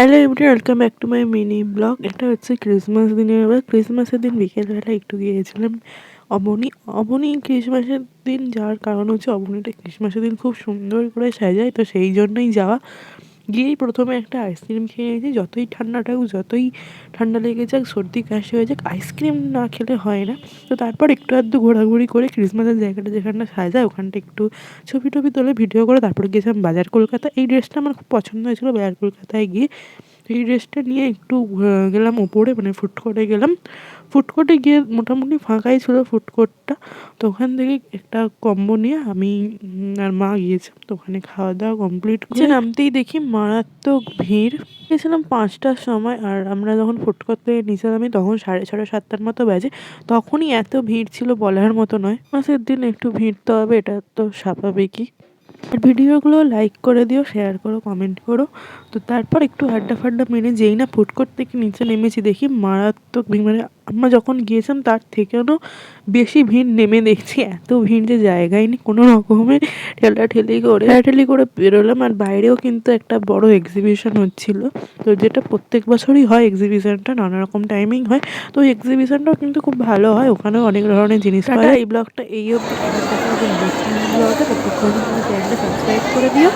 Hello everyone, welcome back to my mini blog. এটা হচ্ছে Christmas দিনের ব্লগ। ক্রিসমাসের দিন বিকেলবেলা একটু গিয়েছিলাম অবনী। অবনী ক্রিসমাসের দিন যাওয়ার কারণ হচ্ছে অবনীটা ক্রিসমাসের দিন খুব সুন্দর করে সাজায়, তো সেই জন্যই যাওয়া। গিয়েই প্রথমে একটা আইসক্রিম খেয়ে নিয়েছি। যতই ঠান্ডা থাকুক, যতই ঠান্ডা লেগে যাক, সর্দি কাশি হয়ে যাক, আইসক্রিম না খেলে হয় না। তো তারপর একটু আধটু ঘোরাঘুরি করে ক্রিসমাসের জায়গাটা যেখানটা সাজায় ওখানটা একটু ছবি টবি তুলে ভিডিও করে তারপরে গিয়েছিলাম বাজার কলকাতা। এই ড্রেসটা আমার খুব পছন্দ হয়েছিল বাজার কলকাতায় গিয়ে। এই ড্রেসটা নিয়ে একটু গেলাম ওপরে, মানে ফুড কোর্টে গেলাম। ফুড কোর্টে গিয়ে মোটামুটি ফাঁকাই ছিল ফুড কোর্টটা। তো ওখান থেকে একটা কম্বো নিয়ে আমি আর মা গিয়েছিলাম। তো ওখানে খাওয়া দাওয়া কমপ্লিট করে নামতেই দেখি মারাত্মক ভিড়। গেছিলাম 5টার সময়, আর আমরা যখন ফুড কোর্ট থেকে নিচে নামি তখন 6:30 7টার মতো বাজে। তখনই এত ভিড় ছিল বলার মতো নয়। মাসের দিন একটু ভিড় তো হবে, এটা তো স্বাভাবিকই। আর ভিডিওগুলো লাইক করে দিও, শেয়ার করো, কমেন্ট করো। তো তারপর একটু আড্ডা ফাড্ডা মেরে যেই না ফুড কোর্ট থেকে নিচে নেমেছি দেখি মারাত্মক ভিড়, মানে আমরা যখন গিয়েছিলাম তার থেকেও বেশি ভিড়। নেমে দেখছি এত ভিড় যে জায়গায় নেই, কোনো রকমে ঠেলাঠেলি করে বেরোলাম। আর বাইরেও কিন্তু একটা বড় এক্সিবিশন হচ্ছিল, তো যেটা প্রত্যেক বছরই হয়। এক্সিবিশনটা নানা রকম টাইমিং হয়, তো ওই এক্সিবিশনটাও কিন্তু খুব ভালো হয়। ওখানেও অনেক ধরনের জিনিস পাওয়া যায়। এই ব্লগটা এই অবধি, আবার দেখা হবে নেক্সট ব্লগে। ততক্ষণ চ্যানেলটা সাবস্ক্রাইব করে দিও।